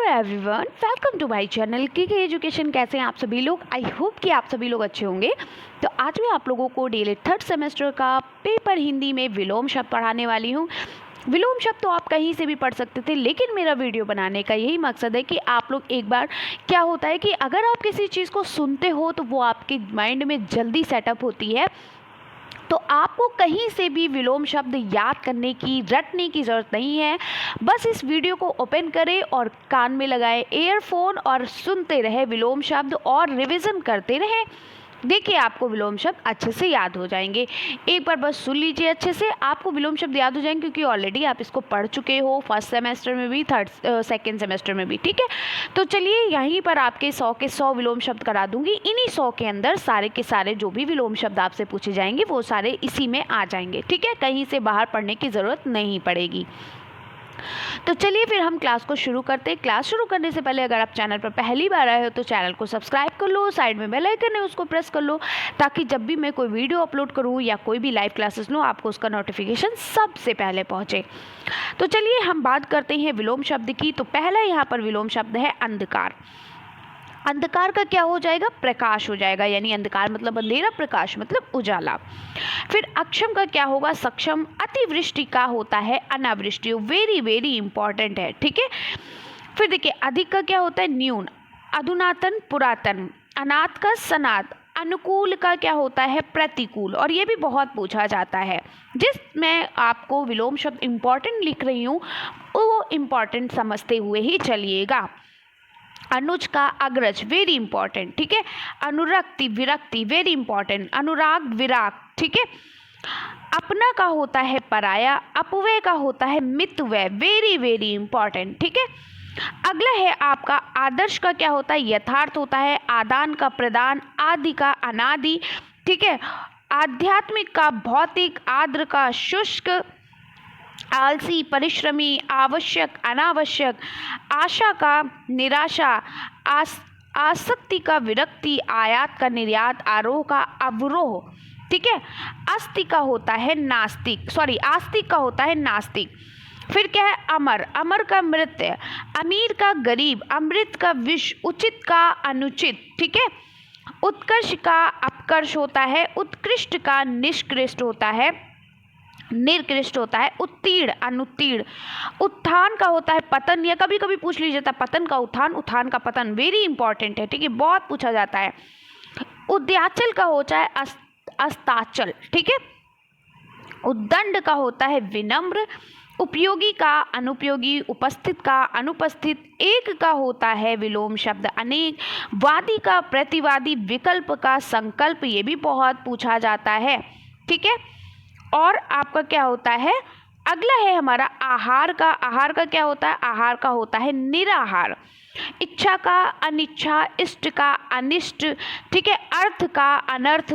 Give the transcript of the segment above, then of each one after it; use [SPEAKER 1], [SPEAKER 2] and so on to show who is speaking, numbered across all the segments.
[SPEAKER 1] Everyone, welcome to my channel K education. कैसे हैं आप सभी लोग? आई होप कि आप सभी लोग अच्छे होंगे। तो आज मैं आप लोगों को डेली थर्ड सेमेस्टर का पेपर हिंदी में विलोम शब्द पढ़ाने वाली हूँ। विलोम शब्द तो आप कहीं से भी पढ़ सकते थे, लेकिन मेरा वीडियो बनाने का यही मकसद है कि आप लोग एक बार, क्या होता है कि अगर आप किसी चीज़ को सुनते हो तो वो आपके माइंड में जल्दी सेटअप होती है, तो आपको कहीं से भी विलोम शब्द याद करने की, रटने की ज़रूरत नहीं है। बस इस वीडियो को ओपन करें और कान में लगाए ईयरफोन और सुनते रहे विलोम शब्द और रिवीजन करते रहें। देखिए, आपको विलोम शब्द अच्छे से याद हो जाएंगे। एक बार बस सुन लीजिए, अच्छे से आपको विलोम शब्द याद हो जाएंगे, क्योंकि ऑलरेडी आप इसको पढ़ चुके हो फर्स्ट सेमेस्टर में भी, सेकेंड सेमेस्टर में भी। ठीक है, तो चलिए यहीं पर आपके 100 के 100 विलोम शब्द करा दूंगी। इन्हीं 100 के अंदर सारे के सारे जो भी विलोम शब्द आपसे पूछे जाएंगे वो सारे इसी में आ जाएंगे। ठीक है, कहीं से बाहर पढ़ने की ज़रूरत नहीं पड़ेगी। तो चलिए फिर हम क्लास को शुरू करते हैं। क्लास शुरू करने से पहले अगर आप चैनल पर पहली बार आए हो तो चैनल को सब्सक्राइब कर लो, साइड में बेल आइकन है उसको प्रेस कर लो, ताकि जब भी मैं कोई वीडियो अपलोड करूं या कोई भी लाइव क्लासेस लूं आपको उसका नोटिफिकेशन सबसे पहले पहुंचे। तो चलिए हम बात करते हैं विलोम शब्द की। तो पहला यहाँ पर विलोम शब्द है अंधकार। अंधकार का क्या हो जाएगा? प्रकाश हो जाएगा, यानी अंधकार मतलब अंधेरा, प्रकाश मतलब उजाला। फिर अक्षम का क्या होगा? सक्षम। अतिवृष्टि का होता है अनावृष्टि। वेरी वेरी इंपॉर्टेंट है। ठीक है, फिर देखिए अधिक का क्या होता है? न्यून। अधुनातन पुरातन। अनाथ का सनात। अनुकूल का क्या होता है? प्रतिकूल। और ये भी बहुत पूछा जाता है। जिस मैं आपको विलोम शब्द इंपॉर्टेंट लिख रही हूँ वो इंपॉर्टेंट समझते हुए ही चलिएगा। अनुज का अग्रज, वेरी इंपॉर्टेंट। ठीक है, अनुरक्ति विरक्ति, वेरी इंपॉर्टेंट। अनुराग विराग। ठीक है, अपना का होता है पराया। अपव्यय का होता है मितव्यय, वेरी वेरी इंपॉर्टेंट। ठीक है, अगला है आपका आदर्श का क्या होता है? यथार्थ होता है। आदान का प्रदान। आदि का अनादि। ठीक है, आध्यात्मिक का भौतिक। आर्द्र का शुष्क। आलसी परिश्रमी। आवश्यक अनावश्यक। आशा का निराशा। आसक्ति का विरक्ति। आयात का निर्यात। आरोह का अवरोह। ठीक है, आस्तिक का होता है नास्तिक, आस्तिक का होता है नास्तिक। फिर क्या है? अमर। अमर का मृत्य। अमीर का गरीब। अमृत का विष। उचित का अनुचित। ठीक है, उत्कर्ष का अपकर्ष होता है। उत्कृष्ट का निष्कृष्ट होता है, निर्कृष्ट होता है। उत्तीर्ण अनुत्तीर्ण। उत्थान का होता है पतन, या कभी कभी पूछ लीजिए था पतन का उत्थान, उत्थान का पतन, वेरी इंपॉर्टेंट है। ठीक है, बहुत पूछा जाता है। उद्याचल का होता है अस्ताचल। ठीक है, उद्दंड का होता है विनम्र। उपयोगी का अनुपयोगी। उपस्थित का अनुपस्थित। एक का होता है विलोम शब्द अनेक। वादी का प्रतिवादी। विकल्प का संकल्प, ये भी बहुत पूछा जाता है। ठीक है, और आपका क्या होता है? अगला है हमारा आहार का। आहार का क्या होता है? आहार का होता है निराहार। इच्छा का अनिच्छा। इष्ट का अनिष्ट। ठीक है, अर्थ का अनर्थ।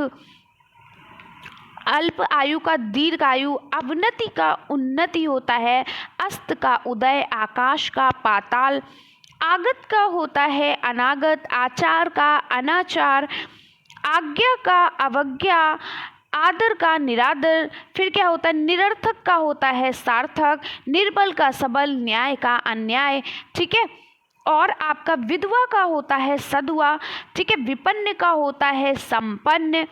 [SPEAKER 1] अल्प आयु का दीर्घ आयु। अवनति का उन्नति होता है। अस्त का उदय। आकाश का पाताल। आगत का होता है अनागत। आचार का अनाचार। आज्ञा का अवज्ञा। आदर का निरादर। फिर क्या होता है? निरर्थक का होता है सार्थक। निर्बल का सबल। न्याय का अन्याय। ठीक है, और आपका विधवा का होता है सधवा। ठीक है, विपन्न का होता है संपन्न।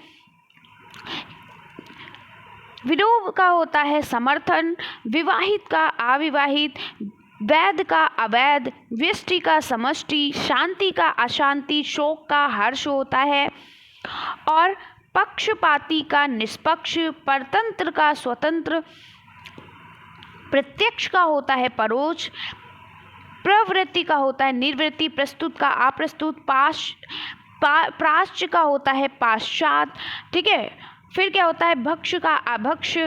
[SPEAKER 1] विलोम का होता है समर्थन। विवाहित का अविवाहित। वैध का अवैध। व्यष्टि का समष्टि। शांति का अशांति। शोक का हर्ष होता है, और पक्षपाती का निष्पक्ष। परतंत्र का स्वतंत्र। प्रत्यक्ष का होता है परोक्ष। प्रवृत्ति का होता है निर्वृत्ति। प्रस्तुत का अप्रस्तुत। प्राश्च का होता है पाश्चात। ठीक है, फिर क्या होता है? भक्ष का अभक्ष।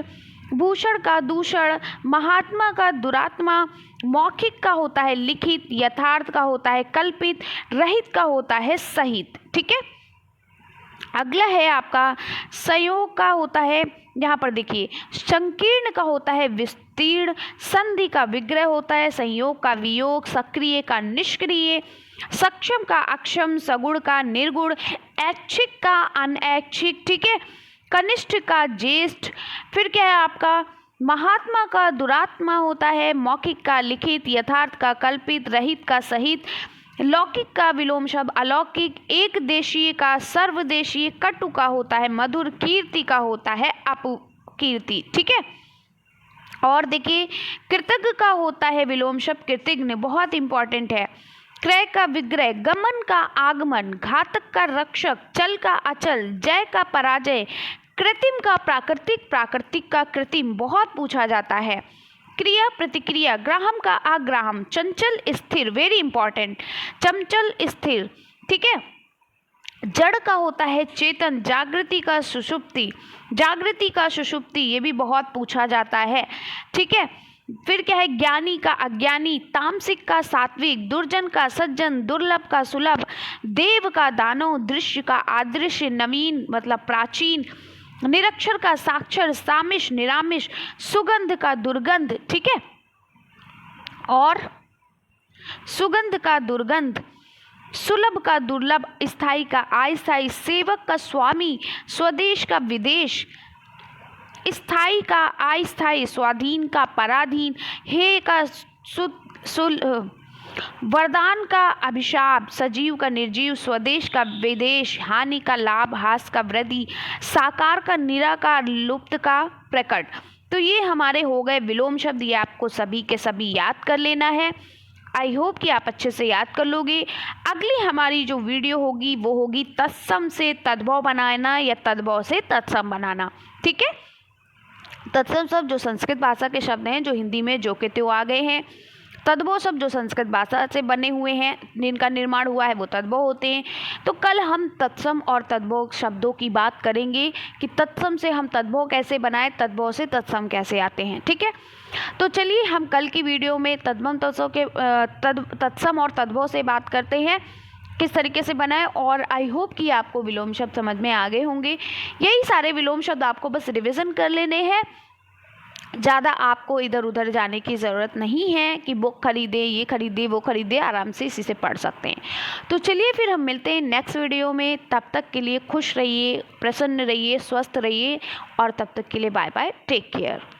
[SPEAKER 1] भूषण का दूषण। महात्मा का दुरात्मा। मौखिक का होता है लिखित। यथार्थ का होता है कल्पित। रहित का होता है सहित। ठीक है, अगला है आपका संयोग का होता है, यहाँ पर देखिए संकीर्ण का होता है विस्तीर्ण। संधि का विग्रह होता है। संयोग का वियोग। सक्रिय का निष्क्रिय। सक्षम का अक्षम। सगुण का निर्गुण। ऐच्छिक का अनैच्छिक। ठीक है, कनिष्ठ का ज्येष्ठ। फिर क्या है आपका? महात्मा का दुरात्मा होता है, मौखिक का लिखित, यथार्थ का कल्पित, रहित का सहित, लौकिक का विलोम शब्द अलौकिक, एक देशीय का सर्वदेशीय, कटु का होता है मधुर, कीर्ति का होता है अपकीर्ति। ठीक है। और देखिए कृतज्ञ का होता है विलोम शब्द कृतज्ञ, बहुत इंपॉर्टेंट है। क्रय का विग्रह, गमन का आगमन, घातक का रक्षक, चल का अचल, जय का पराजय, कृत्रिम का प्राकृतिक, प्राकृतिक का कृत्रिम, बहुत पूछा जाता है। क्रिया प्रतिक्रिया, ग्राहम का आग्राहम, चंचल स्थिर, वेरी इंपॉर्टेंट, चंचल स्थिर। ठीक है। जड़ का होता है चेतन, जागृति का सुषुप्ति, जागृति का सुषुप्ति, ये भी बहुत पूछा जाता है। ठीक है। फिर क्या है, ज्ञानी का अज्ञानी, तामसिक का सात्विक, दुर्जन का सज्जन, दुर्लभ का सुलभ, देव का दानव, दृश्य का अदृश्य, नवीन मतलब प्राचीन, निरक्षर का साक्षर, सामिश निरामिश, सुगंध का दुर्गंध। ठीक है। और सुगंध का दुर्गंध, सुलभ का दुर्लभ, स्थायी का अस्थायी, सेवक का स्वामी, स्वदेश का विदेश, स्थायी का अस्थायी, स्वाधीन का पराधीन, हे का वरदान का अभिशाप, सजीव का निर्जीव, स्वदेश का विदेश, हानि का लाभ, हास का वृद्धि, साकार का निराकार, लुप्त का प्रकट। तो ये हमारे हो गए विलोम शब्द, ये आपको सभी के सभी याद कर लेना है। आई होप कि आप अच्छे से याद कर लोगे। अगली हमारी जो वीडियो होगी वो होगी तत्सम से तद्भव बनाना या तद्भव से तत्सम बनाना। ठीक है। तत्सम शब्द जो संस्कृत भाषा के शब्द हैं, जो हिंदी में जो के त्यों आ गए हैं। तद्भव शब्द जो संस्कृत भाषा से बने हुए हैं, जिनका निर्माण हुआ है, वो तद्भव होते हैं। तो कल हम तत्सम और तद्भव शब्दों की बात करेंगे कि तत्सम से हम तद्भव कैसे बनाएं, तद्भव से तत्सम कैसे आते हैं। ठीक है। तो चलिए हम कल की वीडियो में तत्सम और तद्भव से बात करते हैं, किस तरीके से बनाएं। और आई होप कि आपको विलोम शब्द समझ में आ गए होंगे। यही सारे विलोम शब्द आपको बस रिवीजन कर लेने हैं, ज़्यादा आपको इधर उधर जाने की ज़रूरत नहीं है कि बुक खरीदे, ये खरीदे, वो खरीदे, आराम से इसी से पढ़ सकते हैं। तो चलिए फिर हम मिलते हैं नेक्स्ट वीडियो में। तब तक के लिए खुश रहिए, प्रसन्न रहिए, स्वस्थ रहिए और तब तक के लिए बाय बाय, टेक केयर।